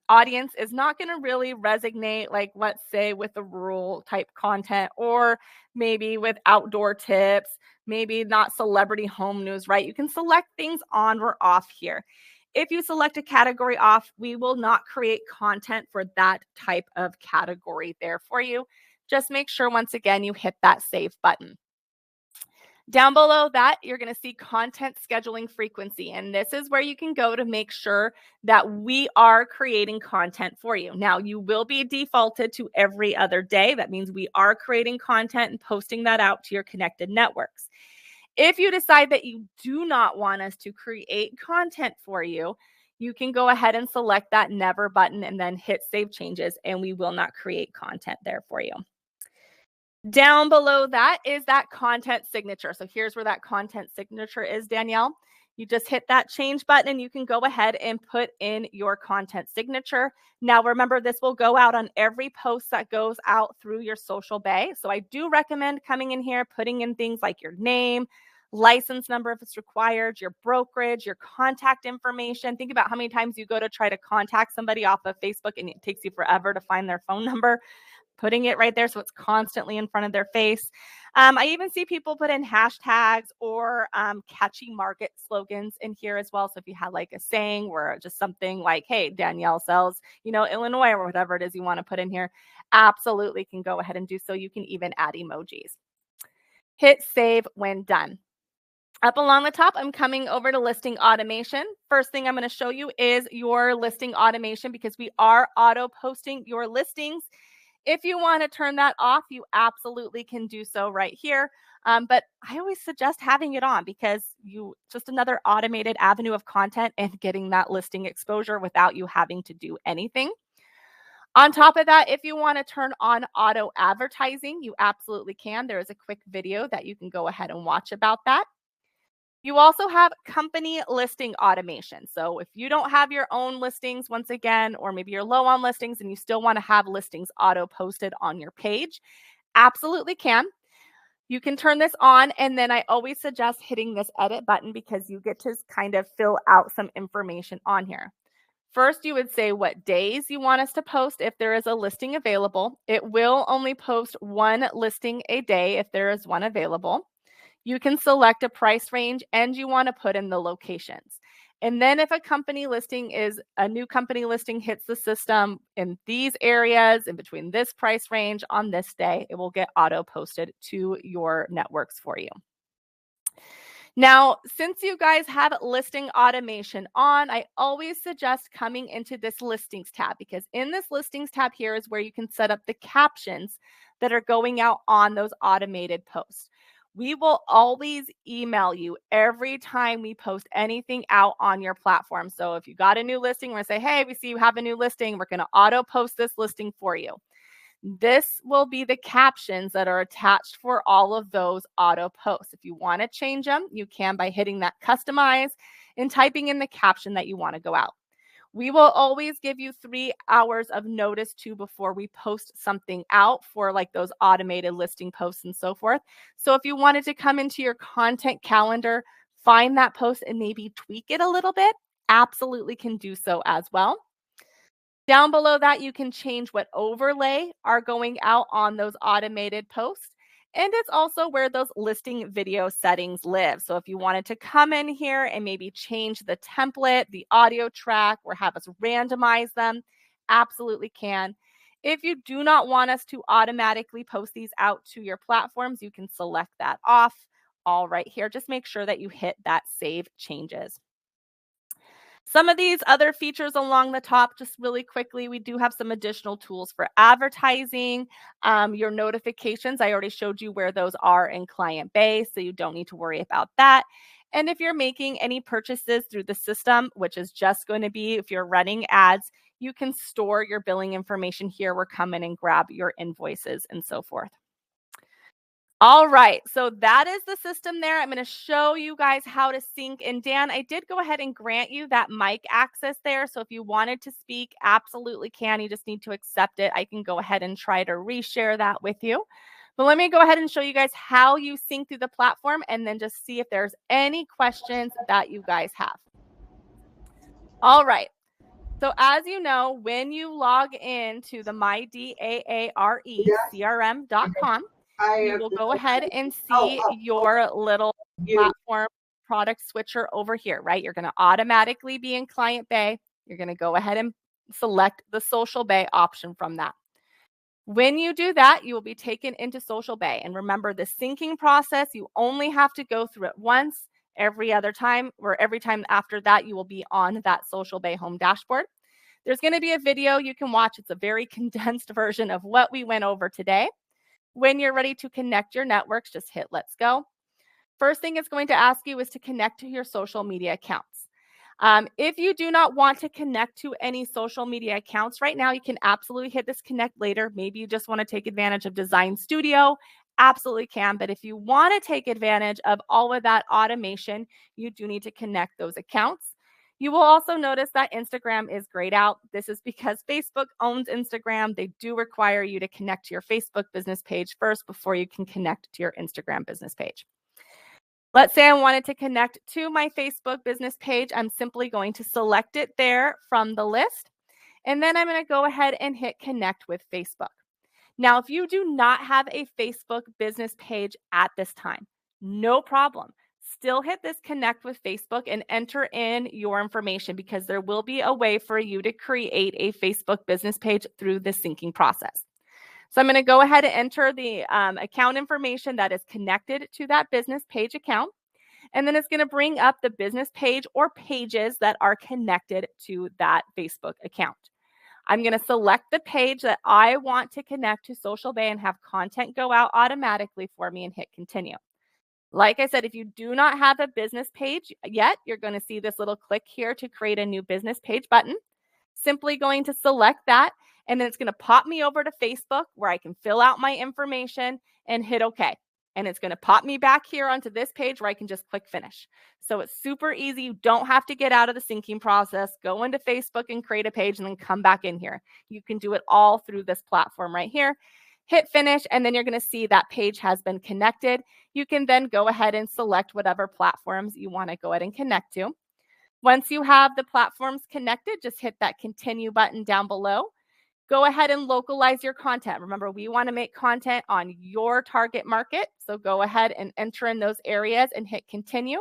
audience is not going to really resonate, like let's say with the rural type content or maybe with outdoor tips, maybe not celebrity home news, right? You can select things on or off here. If you select a category off, we will not create content for that type of category there for you. Just make sure, once again, you hit that save button. Down below that, you're going to see content scheduling frequency. And this is where you can go to make sure that we are creating content for you. Now, you will be defaulted to every other day. That means we are creating content and posting that out to your connected networks. If you decide that you do not want us to create content for you, you can go ahead and select that never button and then hit save changes, and we will not create content there for you. Down below that is that content signature. So here's where that content signature is, Danielle. You just hit that change button and you can go ahead and put in your content signature. Now, remember, this will go out on every post that goes out through your Social Bay. So I do recommend coming in here, putting in things like your name, license number if it's required, your brokerage, your contact information. Think about how many times you go to try to contact somebody off of Facebook and it takes you forever to find their phone number. Putting it right there so it's constantly in front of their face. I even see people put in hashtags or catchy market slogans in here as well. So if you had like a saying or just something like, hey, Danielle sells, Illinois or whatever it is you want to put in here, absolutely can go ahead and do so. You can even add emojis. Hit save when done. Up along the top, I'm coming over to listing automation. First thing I'm going to show you is your listing automation because we are auto posting your listings. If you want to turn that off, you absolutely can do so right here. But I always suggest having it on because just another automated avenue of content and getting that listing exposure without you having to do anything. On top of that, if you want to turn on auto advertising, you absolutely can. There is a quick video that you can go ahead and watch about that. You also have company listing automation. So if you don't have your own listings, once again, or maybe you're low on listings and you still want to have listings auto posted on your page, absolutely can. You can turn this on, and then I always suggest hitting this edit button because you get to kind of fill out some information on here. First, you would say what days you want us to post if there is a listing available. It will only post one listing a day if there is one available. You can select a price range and you want to put in the locations. And then if a new company listing hits the system in these areas, in between this price range on this day, it will get auto posted to your networks for you. Now, since you guys have listing automation on, I always suggest coming into this listings tab because in this listings tab here is where you can set up the captions that are going out on those automated posts. We will always email you every time we post anything out on your platform. So if you got a new listing, we're going to say, hey, we see you have a new listing. We're going to auto post this listing for you. This will be the captions that are attached for all of those auto posts. If you want to change them, you can by hitting that customize and typing in the caption that you want to go out. We will always give you 3 hours of notice too before we post something out for like those automated listing posts and so forth. So if you wanted to come into your content calendar, find that post and maybe tweak it a little bit, absolutely can do so as well. Down below that, you can change what overlay are going out on those automated posts. And it's also where those listing video settings live. So if you wanted to come in here and maybe change the template, the audio track, or have us randomize them, absolutely can. If you do not want us to automatically post these out to your platforms, you can select that off. All right here, just make sure that you hit that save changes. Some of these other features along the top, just really quickly, we do have some additional tools for advertising. Your notifications, I already showed you where those are in Client Bay, so you don't need to worry about that. And if you're making any purchases through the system, which is just going to be if you're running ads, you can store your billing information here or come in and grab your invoices and so forth. All right, so that is the system there. I'm going to show you guys how to sync. And Dan, I did go ahead and grant you that mic access there. So if you wanted to speak, absolutely can. You just need to accept it. I can go ahead and try to reshare that with you. But let me go ahead and show you guys how you sync through the platform and then just see if there's any questions that you guys have. All right. So as you know, when you log into the MyDAARECRM.com, you will go ahead and see your little platform product switcher over here, right? You're going to automatically be in Client Bay. You're going to go ahead and select the Social Bay option from that. When you do that, you will be taken into Social Bay. And remember, the syncing process, you only have to go through it once. Every other time or every time after that, you will be on that Social Bay home dashboard. There's going to be a video you can watch. It's a very condensed version of what we went over today. When you're ready to connect your networks, just hit let's go. First thing it's going to ask you is to connect to your social media accounts. If you do not want to connect to any social media accounts right now, you can absolutely hit this connect later. Maybe you just want to take advantage of Design Studio. Absolutely can. But if you want to take advantage of all of that automation, you do need to connect those accounts. You will also notice that Instagram is grayed out. This is because Facebook owns Instagram. They do require you to connect to your Facebook business page first before you can connect to your Instagram business page. Let's say I wanted to connect to my Facebook business page. I'm simply going to select it there from the list. And then I'm going to go ahead and hit connect with Facebook. Now, if you do not have a Facebook business page at this time, no problem. Still hit this connect with Facebook and enter in your information because there will be a way for you to create a Facebook business page through the syncing process. So I'm going to go ahead and enter the account information that is connected to that business page account. And then it's going to bring up the business page or pages that are connected to that Facebook account. I'm going to select the page that I want to connect to Social Bay and have content go out automatically for me and hit continue. Like I said, if you do not have a business page yet, you're going to see this little click here to create a new business page button. Simply going to select that, and then it's going to pop me over to Facebook where I can fill out my information and hit OK. And it's going to pop me back here onto this page where I can just click finish. So it's super easy. You don't have to get out of the syncing process, go into Facebook and create a page and then come back in here. You can do it all through this platform right here. Hit finish, and then you're going to see that page has been connected. You can then go ahead and select whatever platforms you want to go ahead and connect to. Once you have the platforms connected, just hit that continue button down below. Go ahead and localize your content. Remember, we want to make content on your target market. So go ahead and enter in those areas and hit continue.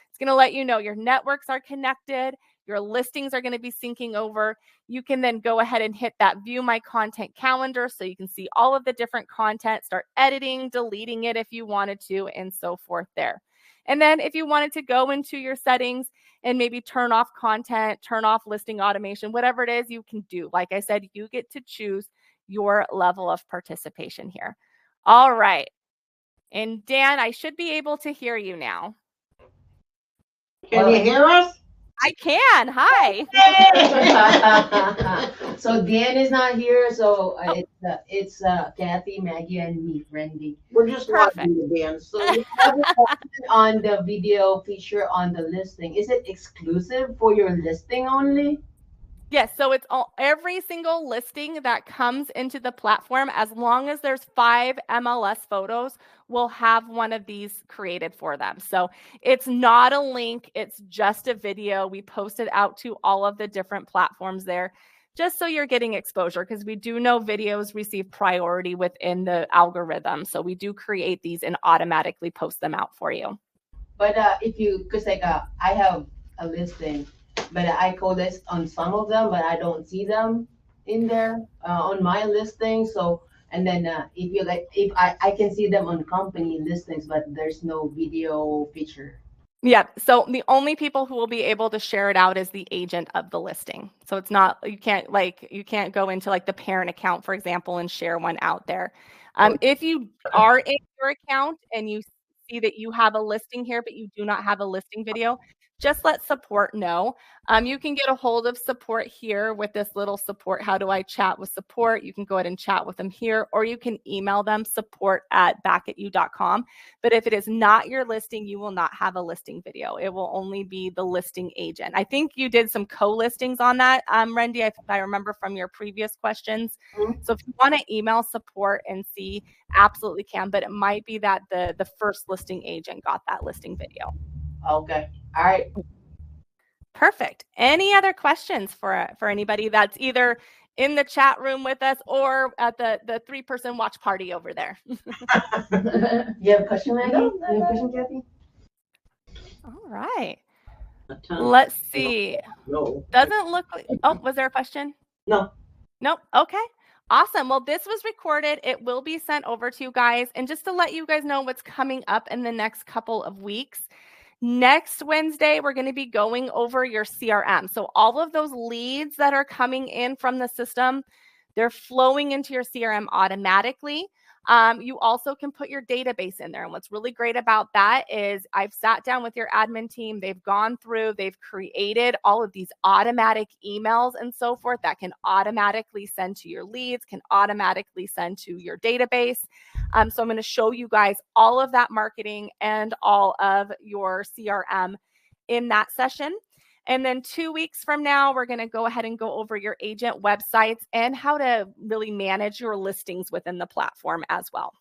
It's going to let you know your networks are connected. Your listings are going to be syncing over. You can then go ahead and hit that view my content calendar so you can see all of the different content, start editing, deleting it if you wanted to, and so forth there. And then if you wanted to go into your settings and maybe turn off content, turn off listing automation, whatever it is you can do. Like I said, you get to choose your level of participation here. All right. And Dan, I should be able to hear you now. Can you hear us? I can. Hi. So Dan is not here, so it's Kathy, Maggie, and me, Randy. We're just Perfect. watching the dance. So you have a question on the video feature on the listing. Is it exclusive for your listing only? Yes, so it's every single listing that comes into the platform, as long as there's 5 MLS photos, will have one of these created for them. So it's not a link, it's just a video. We post it out to all of the different platforms there, just so you're getting exposure, because we do know videos receive priority within the algorithm. So we do create these and automatically post them out for you. But if you, because like I have a listing, but I co-list on some of them, but I don't see them in there on my listing. So, and then if you like, if I can see them on company listings, but there's no video feature. Yeah. So the only people who will be able to share it out is the agent of the listing. So it's not, you can't go into like the parent account, for example, and share one out there. If you are in your account and you see that you have a listing here, but you do not have a listing video, just let support know. You can get a hold of support here with this little support. How do I chat with support? You can go ahead and chat with them here, or you can email them support@backatyou.com. But if it is not your listing, you will not have a listing video. It will only be the listing agent. I think you did some co-listings on that, Randy, if I remember from your previous questions. So if you want to email support and see, absolutely can, but it might be that the first listing agent got that listing video. Okay. All right. Perfect. Any other questions for anybody that's either in the chat room with us or at the 3-person watch party over there? You have a question, Maggie? You have a question, Kathy? All right. Let's see. No. Doesn't look like, oh, was there a question? No. Nope. Okay. Awesome. Well, this was recorded. It will be sent over to you guys. And just to let you guys know what's coming up in the next couple of weeks, next Wednesday, we're going to be going over your CRM. So all of those leads that are coming in from the system, they're flowing into your CRM automatically. You also can put your database in there. And what's really great about that is I've sat down with your admin team. They've gone through, they've created all of these automatic emails and so forth that can automatically send to your leads, can automatically send to your database. So I'm going to show you guys all of that marketing and all of your CRM in that session. And then 2 weeks from now, we're going to go ahead and go over your agent websites and how to really manage your listings within the platform as well.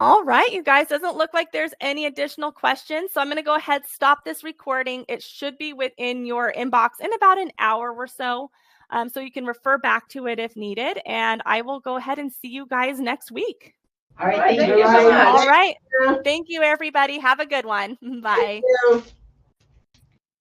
All right, you guys, doesn't look like there's any additional questions. So I'm going to go ahead, stop this recording. It should be within your inbox in about an hour or so. So you can refer back to it if needed. And I will go ahead and see you guys next week. All right, thank you so so much. All right. Thank you, everybody. Have a good one. Bye. Thank you.